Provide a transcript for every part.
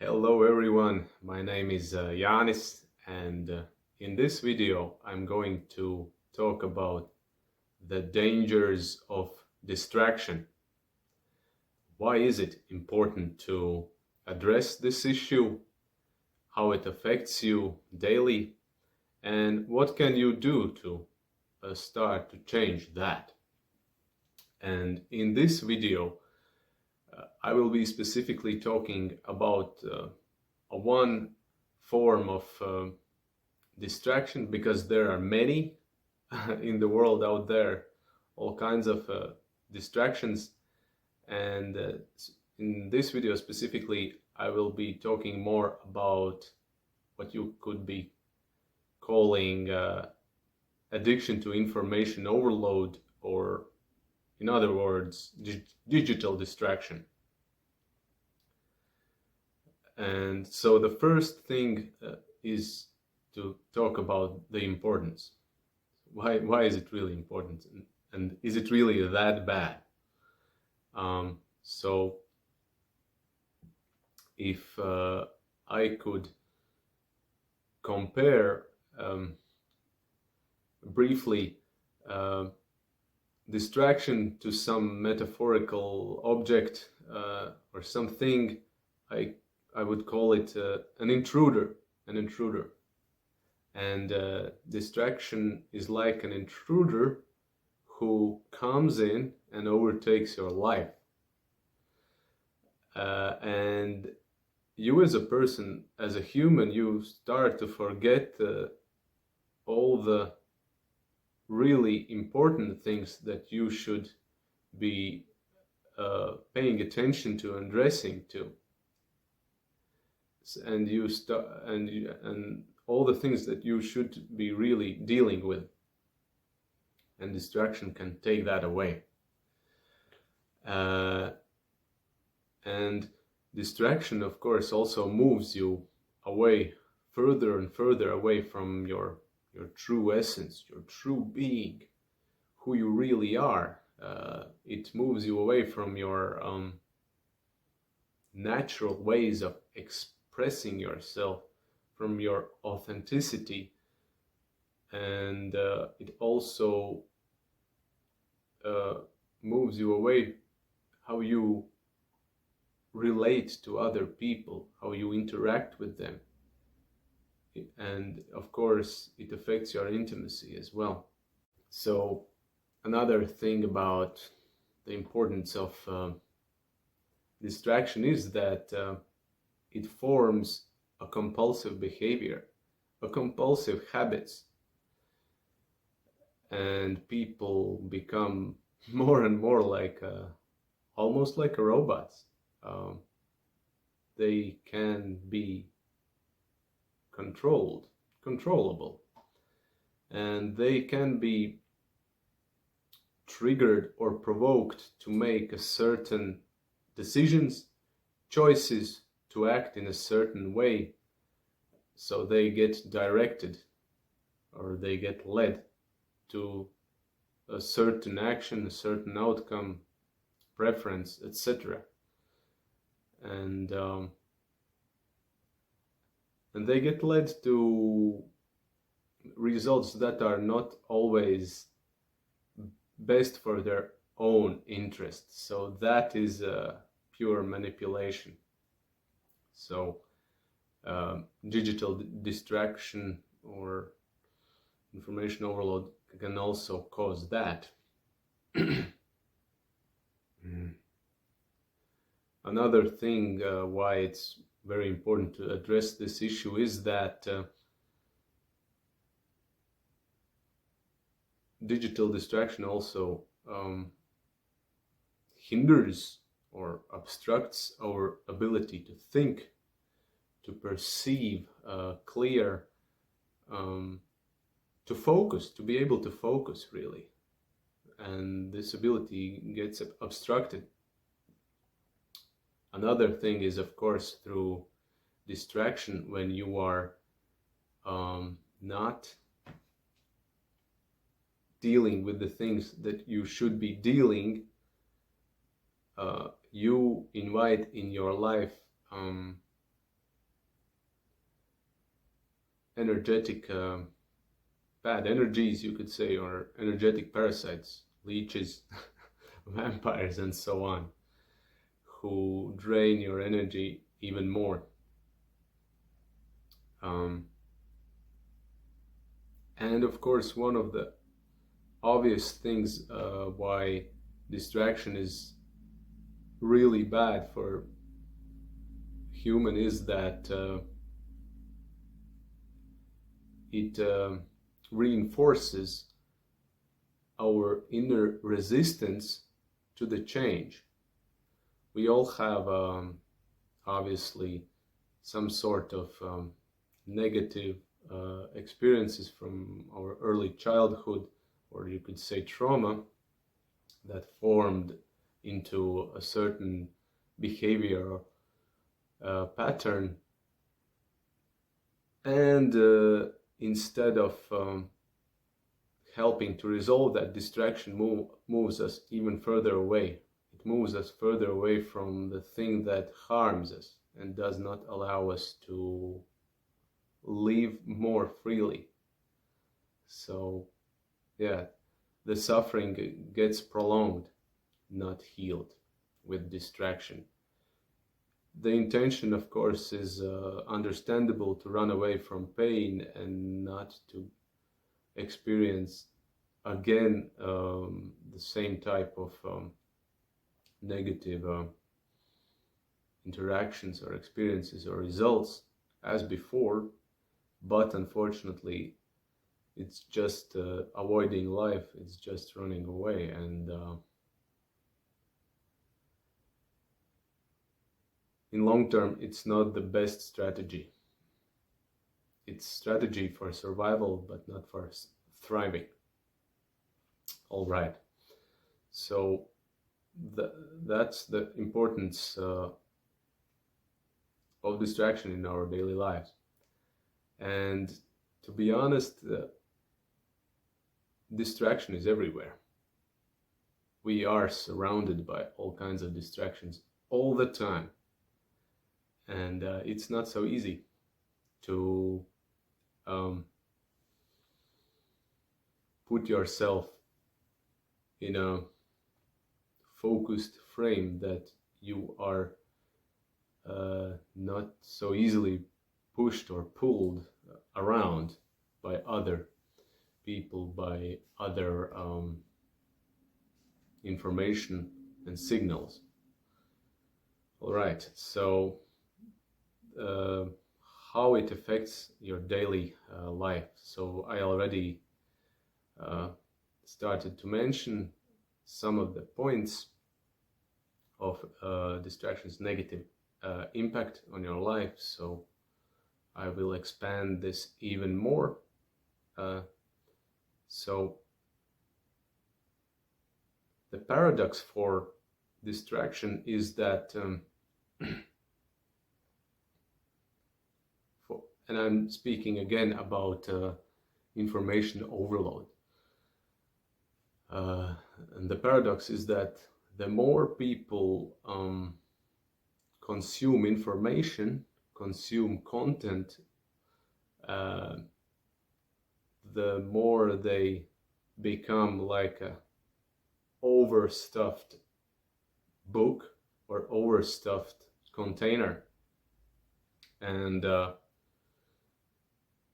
Hello everyone, my name is Janis, and in this video I'm going to talk about the dangers of distraction. Why is it important to address this issue, how it affects you daily, and what can you do to start to change that? And in this video I will be specifically talking about one form of distraction, because there are many in the world out there, all kinds of distractions. And in this video specifically, I will be talking more about what you could be calling addiction to information overload, or in other words, digital distraction. And so the first thing is to talk about the importance. Why is it really important? And is it really that bad? So if I could compare briefly distraction to some metaphorical object or something, I would call it an intruder. And distraction is like an intruder who comes in and overtakes your life. And you as a person, as a human, you start to forget all the really important things that you should be paying attention to and addressing to. And and all the things that you should be really dealing with, and distraction can take that away. And distraction, of course, also moves you away, further and further away from your true essence, your true being, who you really are. It moves you away from your natural ways of expressing yourself, from your authenticity, and it also moves you away how you relate to other people, how you interact with them, and of course it affects your intimacy as well. So another thing about the importance of distraction is that it forms a compulsive behavior, a compulsive habits, and people become more and more like almost like a robots. They can be controllable, and they can be triggered or provoked to make a certain decisions, choices, to act in a certain way. So they get directed, or they get led to a certain action, a certain outcome, preference, etc. And they get led to results that are not always best for their own interests. So that is pure manipulation. So digital distraction or information overload can also cause that. Another thing why it's very important to address this issue is that digital distraction also hinders or obstructs our ability to think, to perceive clear, to focus, to be able to focus really. And this ability gets obstructed. Another thing is, of course, through distraction, when you are not dealing with the things that you should be dealing, you invite in your life energetic bad energies, you could say, or energetic parasites, leeches, vampires, and so on, who drain your energy even more. And of course, one of the obvious things why distraction is really bad for human is that it reinforces our inner resistance to the change. We all have obviously some sort of negative experiences from our early childhood, or you could say trauma, that formed into a certain behavior pattern. And instead of helping to resolve that, distraction moves us even further away. It moves us further away from the thing that harms us and does not allow us to live more freely. So, yeah, the suffering gets prolonged, not healed, with distraction. The intention, of course, is understandable, to run away from pain and not to experience again the same type of negative interactions or experiences or results as before. But unfortunately, it's just avoiding life, it's just running away. And in long term, it's not the best strategy. It's strategy for survival, but not for thriving. All right. So that's the importance of distraction in our daily lives. And to be honest, distraction is everywhere. We are surrounded by all kinds of distractions all the time. And it's not so easy to put yourself in a focused frame that you are not so easily pushed or pulled around by other people, by other information and signals. All right, so how it affects your daily life. So I already started to mention some of the points of distraction's negative impact on your life. So I will expand this even more. So the paradox for distraction is that and I'm speaking again about information overload. And the paradox is that the more people consume information, consume content, the more they become like a overstuffed book or overstuffed container. And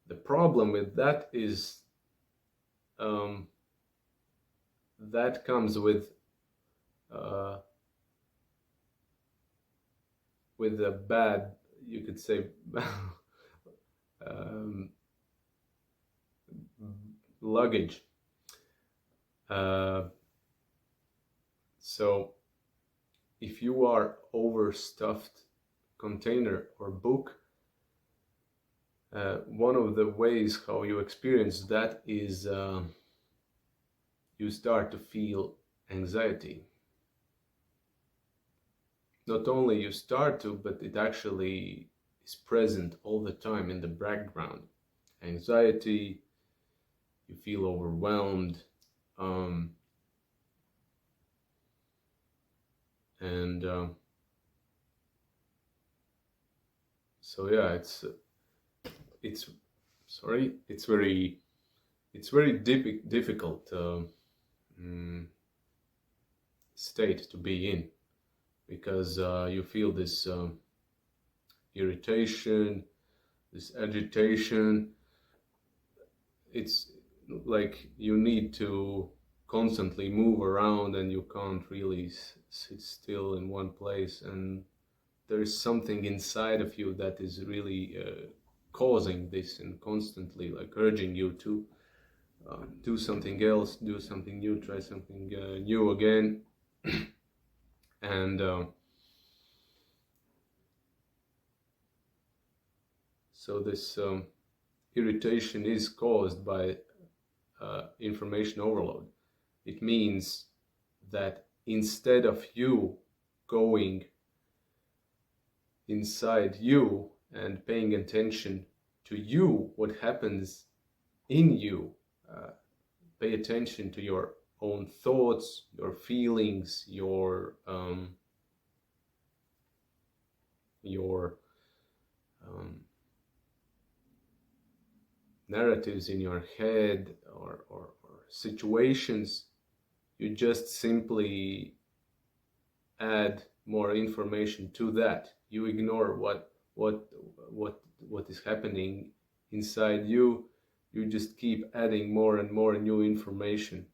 the problem with that is that comes with a bad, you could say, luggage. So if you are overstuffed container or book, one of the ways how you experience that is you start to feel anxiety. Not only you start to, but it actually is present all the time in the background. Anxiety, you feel overwhelmed, and so yeah, it's sorry, it's very difficult mm, state to be in, because you feel this irritation, this agitation. It's like you need to constantly move around, and you can't really sit still in one place, and there is something inside of you that is really causing this, and constantly like urging you to do something else, do something new, try something new again. And so this irritation is caused by information overload. It means that instead of you going inside you and paying attention to you, what happens in you, pay attention to your own thoughts, your feelings, your narratives in your head, or situations. You just simply add more information to that. You ignore what is happening inside you. You just keep adding more and more new information,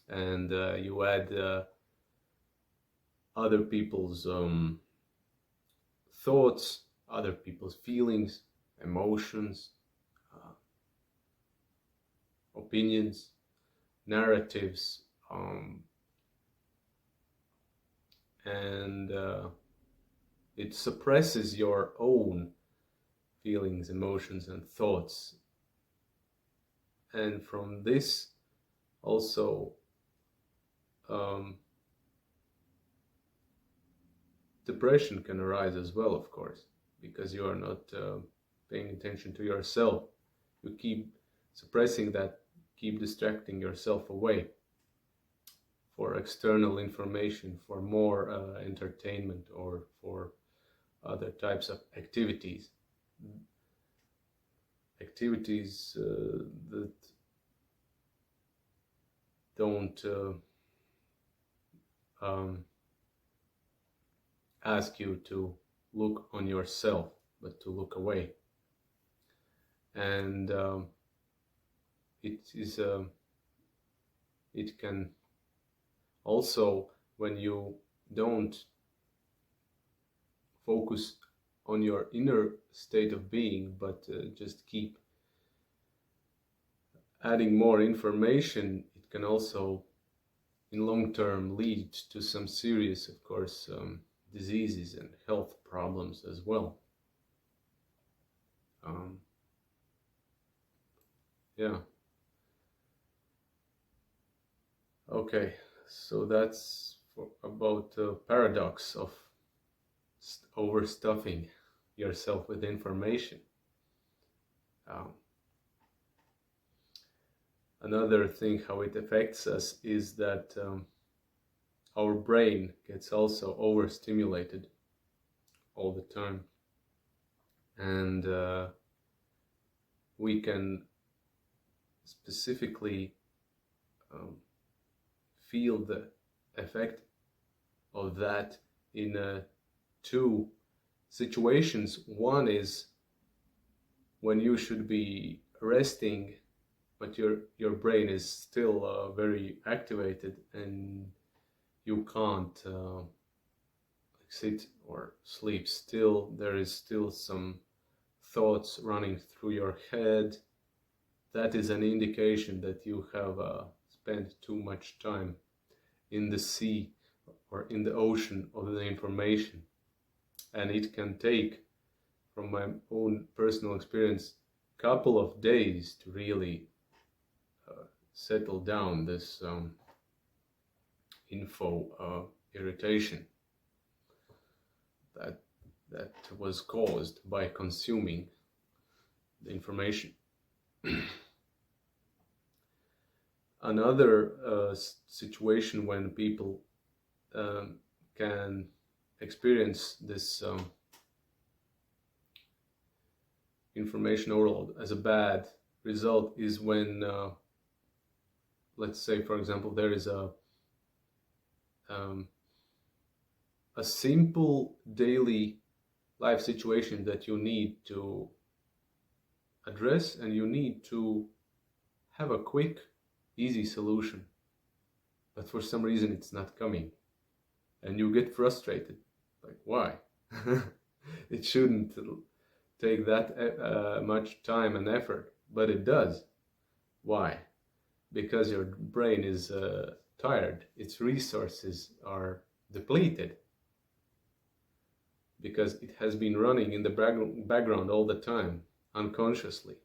and you add other people's thoughts, other people's feelings, emotions, opinions, narratives, and it suppresses your own feelings, emotions, and thoughts. And from this also depression can arise as well, of course, because you are not paying attention to yourself. You keep suppressing that, keep distracting yourself away for external information, for more entertainment, or for other types of activities. Activities that don't ask you to look on yourself, but to look away. And it can also, when you don't focus on your inner state of being, but just keep adding more information, it can also in long term lead to some serious, of course, diseases and health problems as well. Yeah. Okay, so that's about the paradox of overstuffing yourself with information. Another thing how it affects us is that our brain gets also overstimulated all the time, and we can specifically feel the effect of that in two situations. One is when you should be resting, but your brain is still very activated, and you can't sit or sleep still. There is still some thoughts running through your head. That is an indication that you have spent too much time in the sea or in the ocean of the information. And it can take, from my own personal experience, a couple of days to really settle down this info irritation that was caused by consuming the information. Another situation when people can experience this information overload as a bad result is when, let's say, for example, there is a simple daily life situation that you need to address, and you need to have a quick, easy solution. But for some reason it's not coming. And you get frustrated. Like, why? It shouldn't take that much time and effort, but it does. Why? Because your brain is tired. Its resources are depleted. Because it has been running in the background all the time, unconsciously.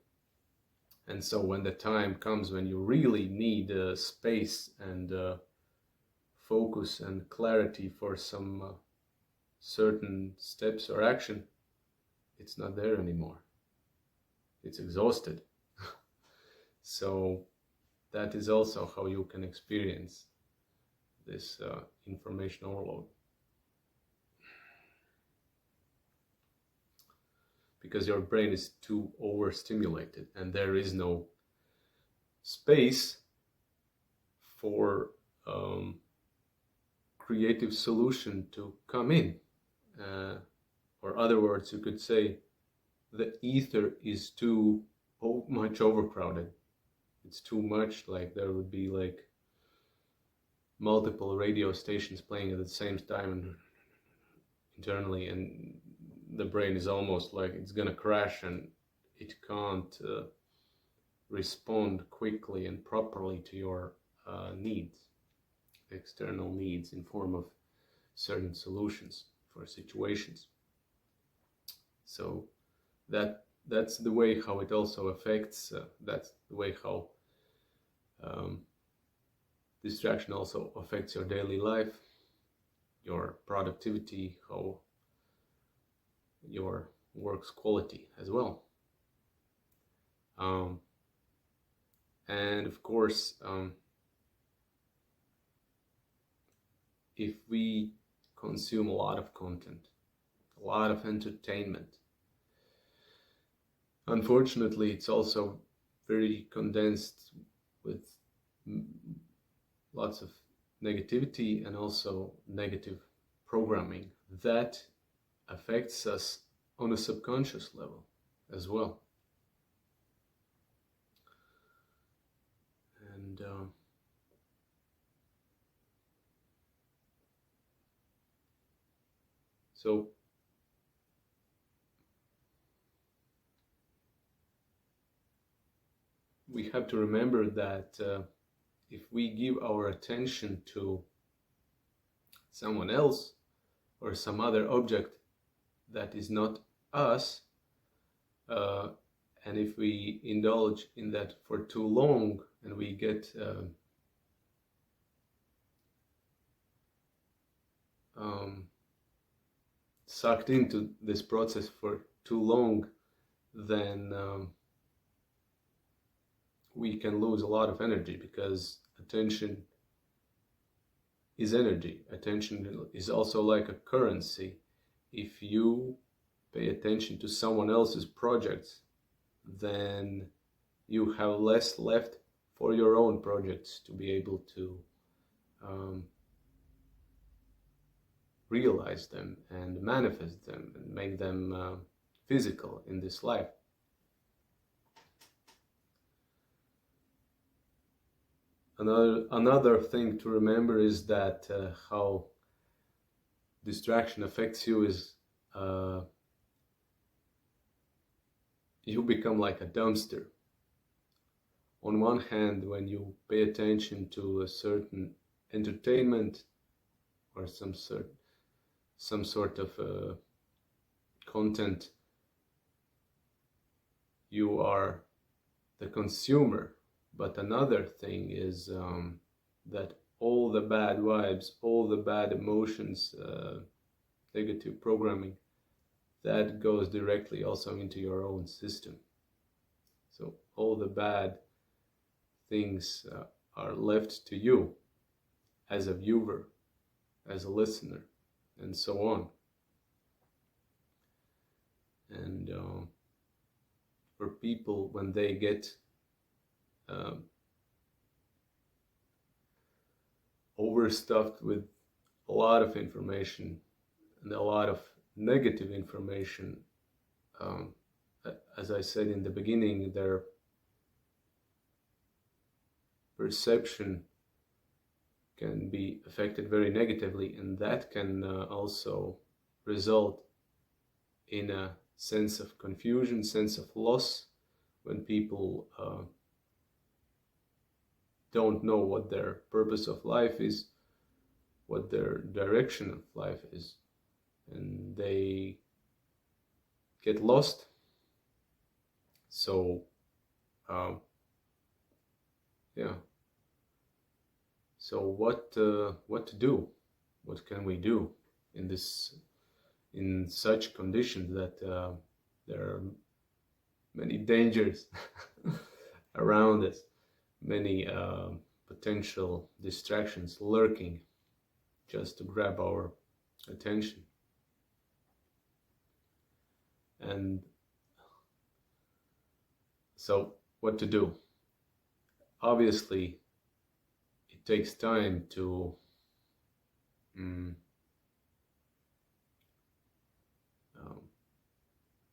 And so when the time comes when you really need space and focus and clarity for some certain steps or action, it's not there anymore. It's exhausted. So that is also how you can experience this information overload. Because your brain is too overstimulated and there is no space for creative solution to come in. Or other words, you could say the ether is too much overcrowded. It's too much, like there would be like multiple radio stations playing at the same time internally, and the brain is almost like it's gonna crash and it can't respond quickly and properly to your needs, external needs in form of certain solutions for situations. So that's the way how it also affects, that's the way how distraction also affects your daily life, your productivity, how your work's quality as well. And of course, if we consume a lot of content, a lot of entertainment, unfortunately it's also very condensed with lots of negativity and also negative programming that affects us on a subconscious level as well. And so we have to remember that if we give our attention to someone else or some other object that is not us, and if we indulge in that for too long and we get sucked into this process for too long, then we can lose a lot of energy, because attention is energy. Attention is also like a currency. If you pay attention to someone else's projects, then you have less left for your own projects to be able to realize them and manifest them and make them physical in this life. Another thing to remember is that how distraction affects you is you become like a dumpster. On one hand, when you pay attention to a certain entertainment or some sort of content, you are the consumer. But another thing is that all the bad vibes, all the bad emotions, negative programming, that goes directly also into your own system. So all the bad things are left to you as a viewer, as a listener, and so on. And for people when they get overstuffed with a lot of information and a lot of negative information. As I said in the beginning, their perception can be affected very negatively, and that can also result in a sense of confusion, sense of loss, when people don't know what their purpose of life is, what their direction of life is, and they get lost. So yeah, so what to do? What can we do in such conditions that there are many dangers around us, many potential distractions lurking just to grab our attention? And so what to do? Obviously, it takes time to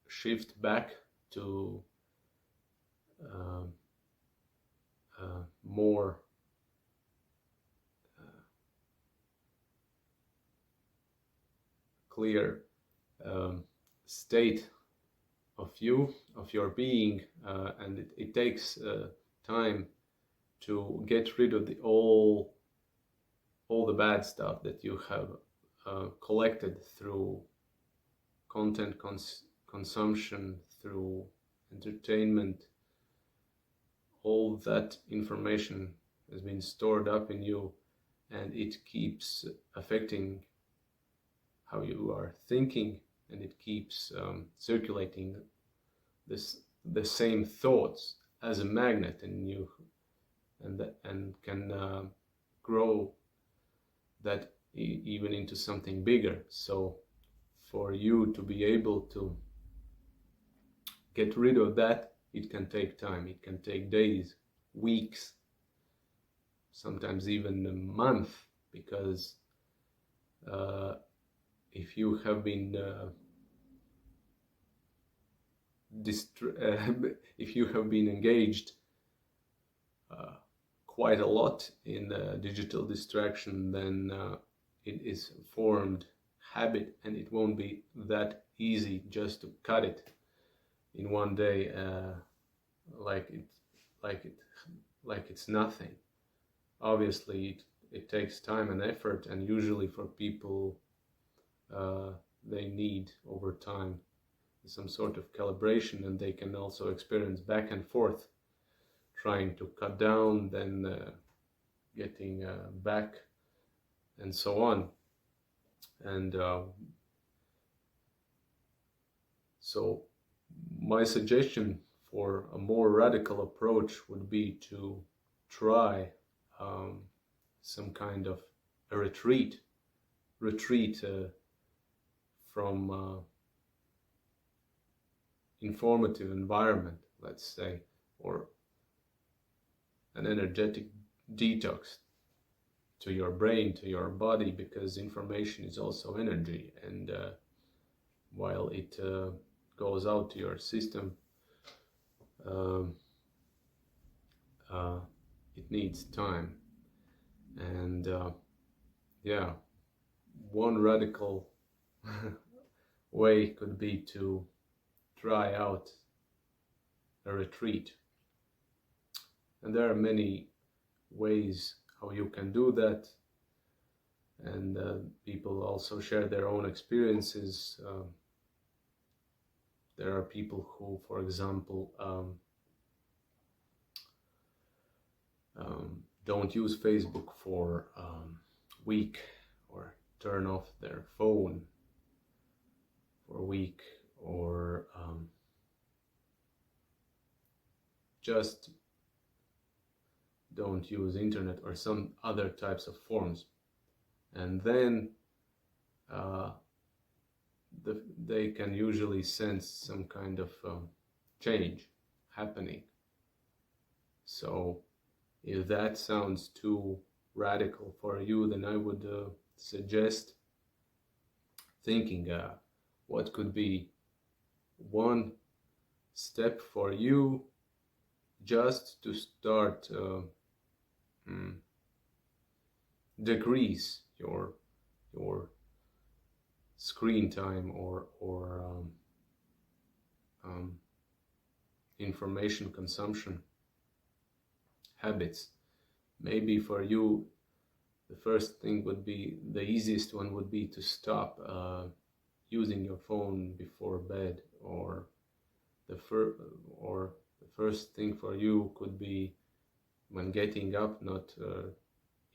shift back to more clear state of your being, and it takes time to get rid of all the bad stuff that you have collected through content consumption, through entertainment. All that information has been stored up in you, and it keeps affecting how you are thinking, and it keeps circulating the same thoughts as a magnet in you, and can grow that even into something bigger. So for you to be able to get rid of that, it can take time. It can take days, weeks, sometimes even a month, because if you have been if you have been engaged quite a lot in digital distraction, then it is formed habit, and it won't be that easy just to cut it in one day, like it's nothing. Obviously, it takes time and effort, and usually for people, they need over time some sort of calibration, and they can also experience back and forth, trying to cut down, then getting back, and so on. And so my suggestion for a more radical approach would be to try some kind of a retreat from informative environment, let's say, or an energetic detox to your brain, to your body, because information is also energy, and while it goes out to your system, it needs time. And yeah, one radical way could be to try out a retreat. And there are many ways how you can do that, and people also share their own experiences. There are people who, for example, don't use Facebook for a week, or turn off their phone for a week, or just don't use internet, or some other types of forms, and then they can usually sense some kind of change happening. So if that sounds too radical for you, then I would suggest thinking what could be one step for you just to start decrease your screen time or information consumption habits. Maybe for you the first thing would be, the easiest one would be to stop using your phone before bed, or the first thing for you could be when getting up, not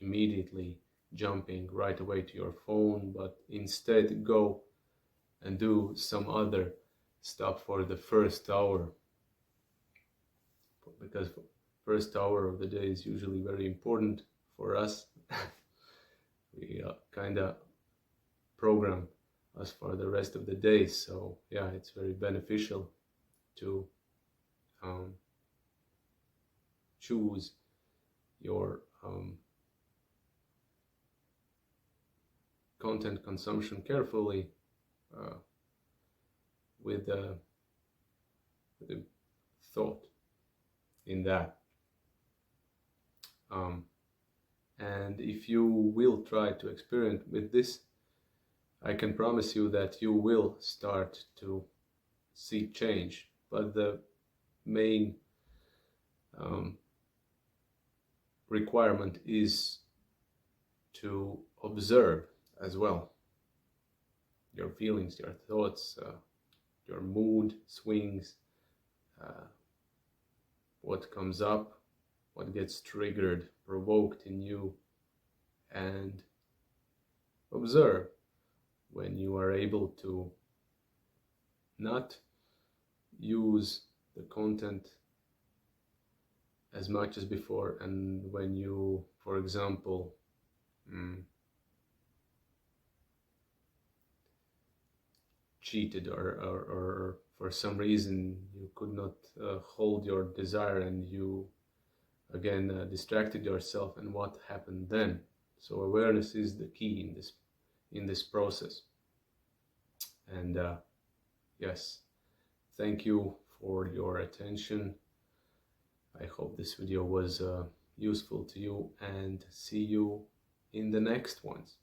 immediately jumping right away to your phone, but instead go and do some other stuff for the first hour, because first hour of the day is usually very important for us. We kind of program us for the rest of the day, so yeah, it's very beneficial to choose your content consumption carefully, with a thought in that. And if you will try to experiment with this, I can promise you that you will start to see change. But the main requirement is to observe as well your feelings, your thoughts, your mood swings, what comes up, what gets triggered, provoked in you, and observe when you are able to not use the content as much as before, and when you, for example, cheated or for some reason you could not hold your desire, and you again distracted yourself, and what happened then. So awareness is the key in this process. And yes, thank you for your attention. I hope this video was useful to you, and see you in the next ones.